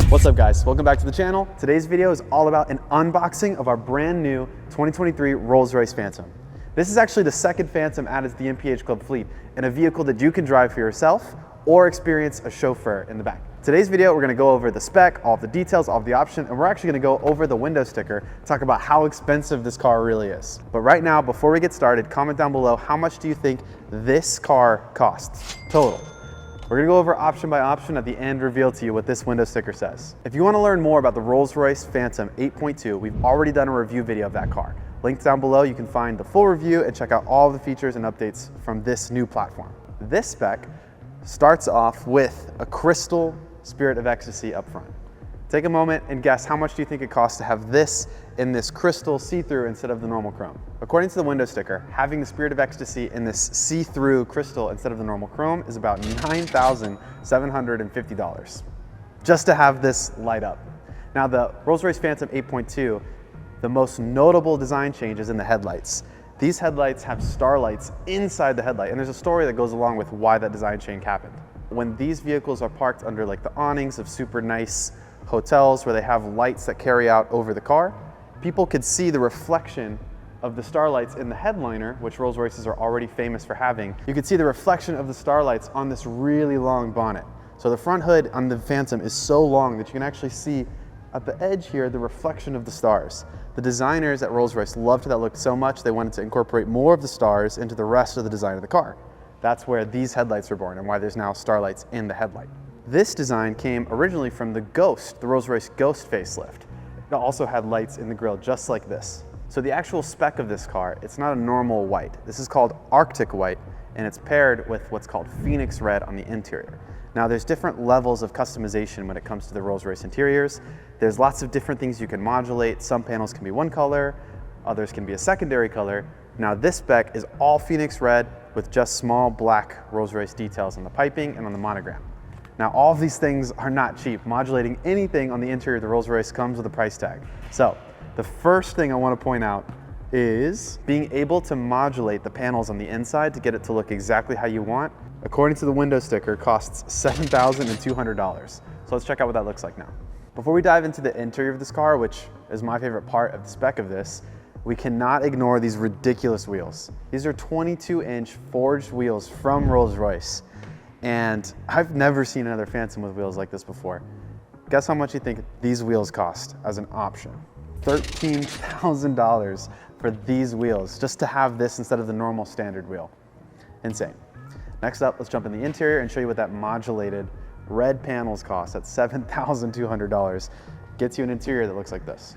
What's up guys, welcome back to the channel. Today's video is all about an unboxing of our brand new 2023 Rolls Royce Phantom. This is actually the second Phantom added to the MPH Club fleet and a vehicle that you can drive for yourself or experience a chauffeur in the back. Today's video, we're gonna go over the spec, all of the details, all of the option, and we're actually gonna go over the window sticker, talk about how expensive this car really is. But right now, before we get started, comment down below, how much do you think this car costs total? We're gonna go over option by option at the end, reveal to you what this window sticker says. If you wanna learn more about the Rolls Royce Phantom 8.2, we've already done a review video of that car. Linked down below, you can find the full review and check out all the features and updates from this new platform. This spec starts off with a crystal Spirit of Ecstasy up front. Take a moment and guess how much do you think it costs to have this in this crystal see-through instead of the normal chrome. According to the window sticker, having the Spirit of Ecstasy in this see-through crystal instead of the normal chrome is about $9,750 just to have this light up. Now the Rolls Royce Phantom 8.2, the most notable design change is in the headlights. These headlights have starlights inside the headlight, and there's a story that goes along with why that design change happened. When these vehicles are parked under like the awnings of super nice hotels where they have lights that carry out over the car, people could see the reflection of the starlights in the headliner, which Rolls Royces are already famous for having. You could see the reflection of the starlights on this really long bonnet. So the front hood on the Phantom is so long that you can actually see at the edge here the reflection of the stars. The designers at Rolls Royce loved that look so much they wanted to incorporate more of the stars into the rest of the design of the car. That's where these headlights were born and why there's now starlights in the headlight. This design came originally from the Ghost, the Rolls Royce Ghost facelift. It also had lights in the grille just like this. So the actual spec of this car, it's not a normal white. This is called Arctic white, and it's paired with what's called Phoenix red on the interior. Now there's different levels of customization when it comes to the Rolls Royce interiors. There's lots of different things you can modulate. Some panels can be one color, others can be a secondary color. Now this spec is all Phoenix red with just small black Rolls Royce details on the piping and on the monogram. Now all of these things are not cheap. Modulating anything on the interior of the Rolls Royce comes with a price tag. So the first thing I want to point out is being able to modulate the panels on the inside to get it to look exactly how you want. According to the window sticker, costs $7,200. So let's check out what that looks like now. Before we dive into the interior of this car, which is my favorite part of the spec of this, we cannot ignore these ridiculous wheels. These are 22-inch forged wheels from Rolls Royce. And I've never seen another Phantom with wheels like this before. Guess how much you think these wheels cost as an option? $13,000 for these wheels, just to have this instead of the normal standard wheel. Insane. Next up, let's jump in the interior and show you what that modulated red panels cost at $7,200. Gets you an interior that looks like this.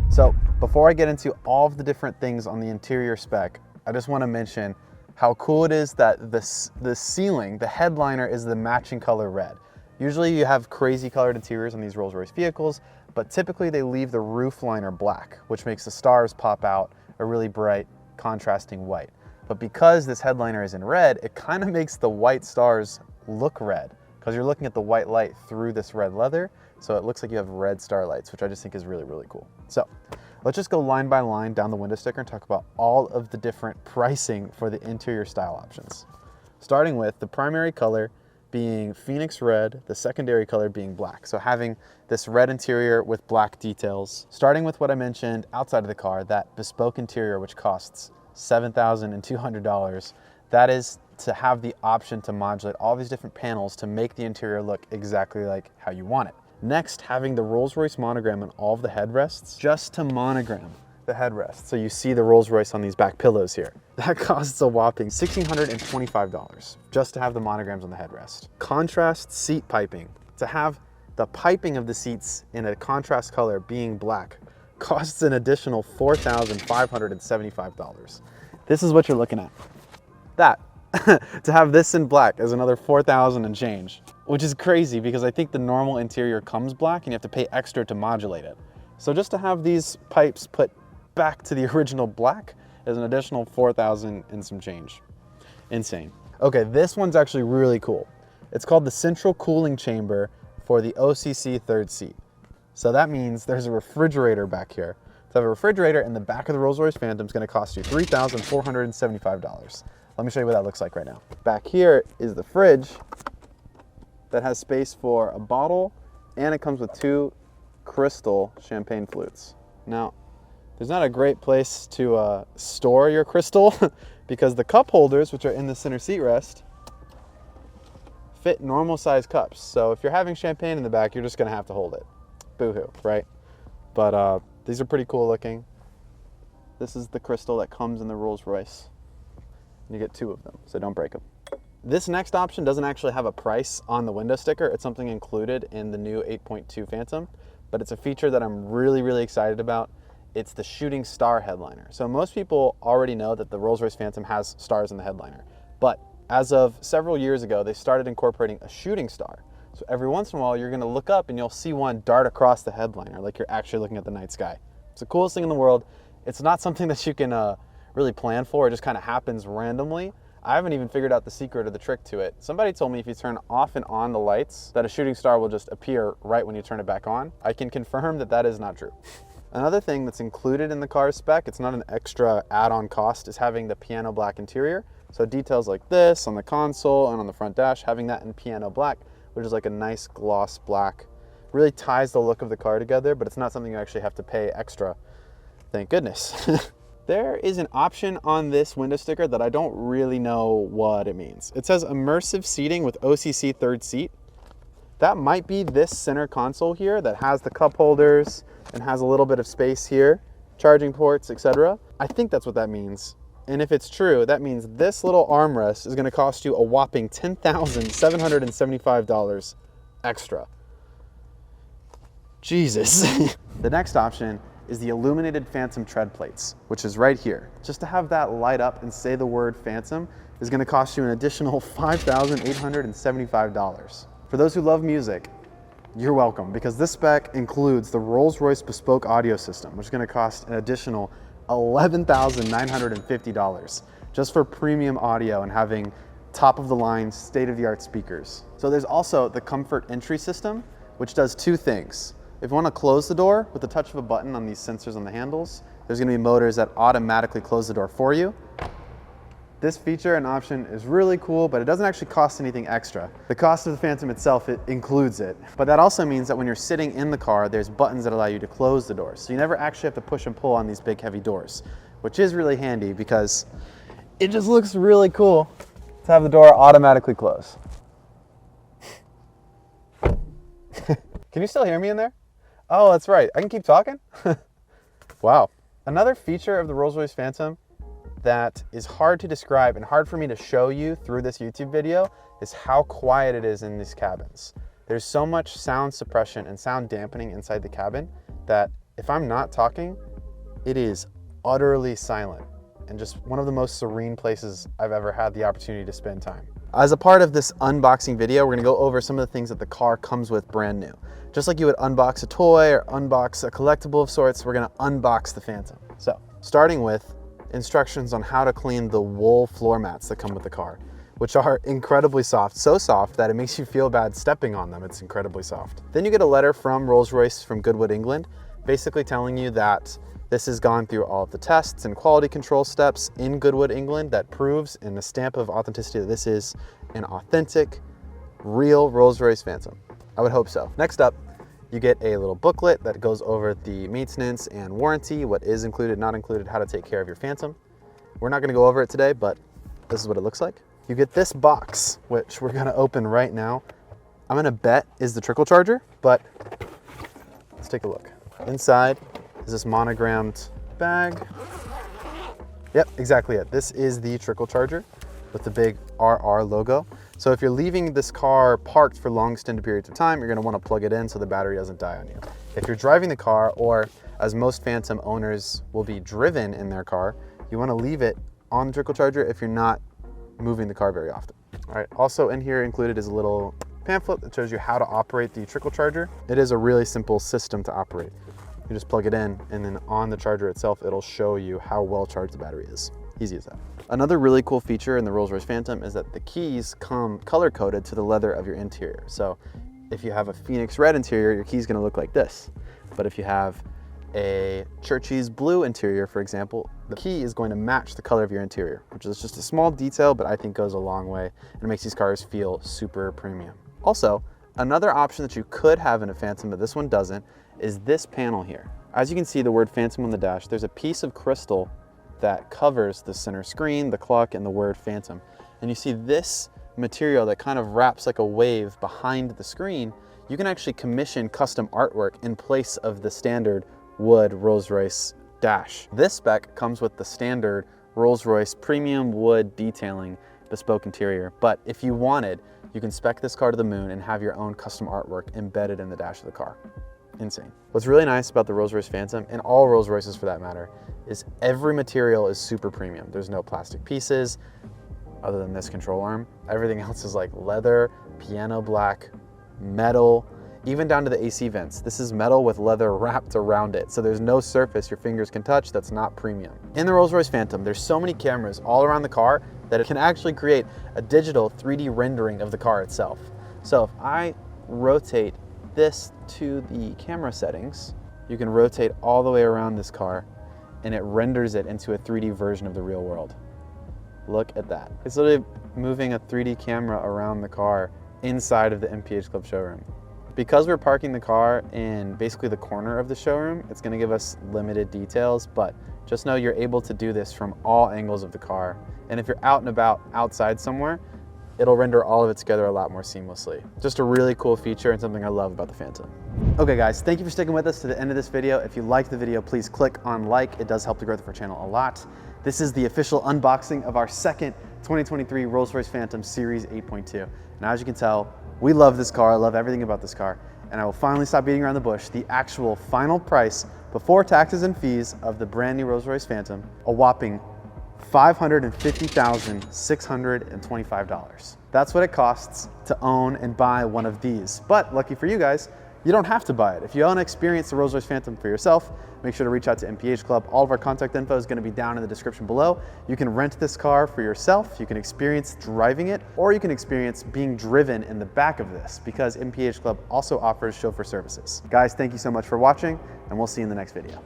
So before I get into all of the different things on the interior spec, I just want to mention how cool it is that the ceiling, the headliner, is the matching color red. Usually you have crazy colored interiors on these Rolls Royce vehicles, but typically they leave the roof liner black, which makes the stars pop out a really bright, contrasting white. But because this headliner is in red, it kind of makes the white stars look red, because you're looking at the white light through this red leather, so it looks like you have red starlights, which I just think is really, really cool. So let's just go line by line down the window sticker and talk about all of the different pricing for the interior style options. Starting with the primary color being Phoenix red, the secondary color being black. So having this red interior with black details. Starting with what I mentioned outside of the car, that bespoke interior, which costs $7,200. That is to have the option to modulate all these different panels to make the interior look exactly like how you want it. Next, having the Rolls Royce monogram on all of the headrests, just to monogram the headrest. So you see the Rolls Royce on these back pillows here. That costs a whopping $1,625 just to have the monograms on the headrest. Contrast seat piping, to have the piping of the seats in a contrast color being black, costs an additional $4,575. This is what you're looking at. That. To have this in black is another $4,000 and change, which is crazy because I think the normal interior comes black and you have to pay extra to modulate it. So just to have these pipes put back to the original black is an additional $4,000 and some change. Insane. Okay, this one's actually really cool. It's called the Central Cooling Chamber for the OCC third seat. So that means there's a refrigerator back here. To have a refrigerator in the back of the Rolls Royce Phantom is going to cost you $3,475. Let me show you what that looks like right now. Back here is the fridge that has space for a bottle and it comes with 2 crystal champagne flutes. Now, there's not a great place to store your crystal because the cup holders, which are in the center seat rest, fit normal size cups. So if you're having champagne in the back, you're just gonna have to hold it. Boo-hoo, right? But these are pretty cool looking. This is the crystal that comes in the Rolls Royce. You get 2 of them, so don't break them. This next option doesn't actually have a price on the window sticker. It's something included in the new 8.2 Phantom, but it's a feature that I'm really, really excited about. It's the shooting star headliner. So most people already know that the Rolls Royce Phantom has stars in the headliner, but as of several years ago, they started incorporating a shooting star. So every once in a while, you're gonna look up and you'll see one dart across the headliner, like you're actually looking at the night sky. It's the coolest thing in the world. It's not something that you can really plan for. It just kind of happens randomly. I haven't even figured out the secret or the trick to it. Somebody told me if you turn off and on the lights, that a shooting star will just appear right when you turn it back on. I can confirm that that is not true. Another thing that's included in the car's spec, it's not an extra add-on cost, is having the piano black interior. So details like this on the console and on the front dash, having that in piano black, which is like a nice gloss black, really ties the look of the car together, but it's not something you actually have to pay extra. Thank goodness. There is an option on this window sticker that I don't really know what it means. It says immersive seating with OCC third seat. That might be this center console here that has the cup holders and has a little bit of space here, charging ports, etc. I think that's what that means. And if it's true, that means this little armrest is gonna cost you a whopping $10,775 extra. Jesus. The next option is the illuminated Phantom tread plates, which is right here. Just to have that light up and say the word Phantom is gonna cost you an additional $5,875. For those who love music, you're welcome, because this spec includes the Rolls Royce bespoke audio system, which is gonna cost an additional $11,950 just for premium audio and having top of the line, state-of-the-art speakers. So there's also the comfort entry system, which does 2 things. If you want to close the door with the touch of a button on these sensors on the handles, there's going to be motors that automatically close the door for you. This feature and option is really cool, but it doesn't actually cost anything extra. The cost of the Phantom itself, it includes it. But that also means that when you're sitting in the car, there's buttons that allow you to close the doors. So you never actually have to push and pull on these big heavy doors, which is really handy because it just looks really cool to have the door automatically close. Can you still hear me in there? Oh, that's right. I can keep talking? Wow. Another feature of the Rolls Royce Phantom that is hard to describe and hard for me to show you through this YouTube video is how quiet it is in these cabins. There's so much sound suppression and sound dampening inside the cabin that if I'm not talking, it is utterly silent and just one of the most serene places I've ever had the opportunity to spend time. As a part of this unboxing video, we're gonna go over some of the things that the car comes with brand new. Just like you would unbox a toy or unbox a collectible of sorts, we're gonna unbox the Phantom. So, starting with instructions on how to clean the wool floor mats that come with the car, which are incredibly soft, so soft that it makes you feel bad stepping on them. It's incredibly soft. Then you get a letter from Rolls Royce from Goodwood, England, basically telling you that this has gone through all of the tests and quality control steps in Goodwood, England that proves in the stamp of authenticity that this is an authentic, real Rolls Royce Phantom. I would hope so. Next up, you get a little booklet that goes over the maintenance and warranty, what is included, not included, how to take care of your Phantom. We're not gonna go over it today, but this is what it looks like. You get this box, which we're gonna open right now. I'm gonna bet is the trickle charger, but let's take a look. Inside is this monogrammed bag. Yep, exactly it. This is the trickle charger with the big RR logo. So if you're leaving this car parked for long extended periods of time, you're gonna wanna plug it in so the battery doesn't die on you. If you're driving the car, or as most Phantom owners will be driven in their car, you wanna leave it on the trickle charger if you're not moving the car very often. All right, also in here included is a little pamphlet that shows you how to operate the trickle charger. It is a really simple system to operate. You just plug it in, and then on the charger itself, it'll show you how well charged the battery is. Easy as that. Another really cool feature in the Rolls Royce Phantom is that the keys come color-coded to the leather of your interior. So if you have a Phoenix red interior, your key's gonna look like this. But if you have a Churchies blue interior, for example, the key is going to match the color of your interior, which is just a small detail, but I think goes a long way and makes these cars feel super premium. Also, Another option that you could have in a Phantom, but this one doesn't, is this panel here. As you can see the word Phantom on the dash, there's a piece of crystal that covers the center screen, the clock, and the word Phantom. And you see this material that kind of wraps like a wave behind the screen. You can actually commission custom artwork in place of the standard wood Rolls Royce dash. This spec comes with the standard Rolls Royce premium wood detailing bespoke interior, but if you wanted, you can spec this car to the moon and have your own custom artwork embedded in the dash of the car. Insane. What's really nice about the Rolls Royce Phantom, and all Rolls Royces for that matter, is every material is super premium. There's no plastic pieces, other than this control arm. Everything else is like leather, piano black, metal, even down to the AC vents. This is metal with leather wrapped around it, so there's no surface your fingers can touch that's not premium. In the Rolls Royce Phantom, there's so many cameras all around the car that it can actually create a digital 3D rendering of the car itself. So if I rotate this to the camera settings, you can rotate all the way around this car and it renders it into a 3D version of the real world. Look at that. It's literally moving a 3D camera around the car inside of the MPH Club showroom. Because we're parking the car in basically the corner of the showroom, it's going to give us limited details, but just know you're able to do this from all angles of the car. And if you're out and about outside somewhere, it'll render all of it together a lot more seamlessly. Just a really cool feature and something I love about the Phantom. Okay guys, thank you for sticking with us to the end of this video. If you liked the video, please click on like. It does help the growth of our channel a lot. This is the official unboxing of our second 2023 Rolls Royce Phantom Series 8.2. And as you can tell, we love this car. I love everything about this car. And I will finally stop beating around the bush. The actual final price before taxes and fees of the brand new Rolls Royce Phantom, a whopping $550,625. That's what it costs to own and buy one of these. But lucky for you guys, you don't have to buy it. If you want to experience the Rolls Royce Phantom for yourself, make sure to reach out to MPH Club. All of our contact info is going to be down in the description below. You can rent this car for yourself, you can experience driving it, or you can experience being driven in the back of this, because MPH Club also offers chauffeur services. Guys, thank you so much for watching, and we'll see you in the next video.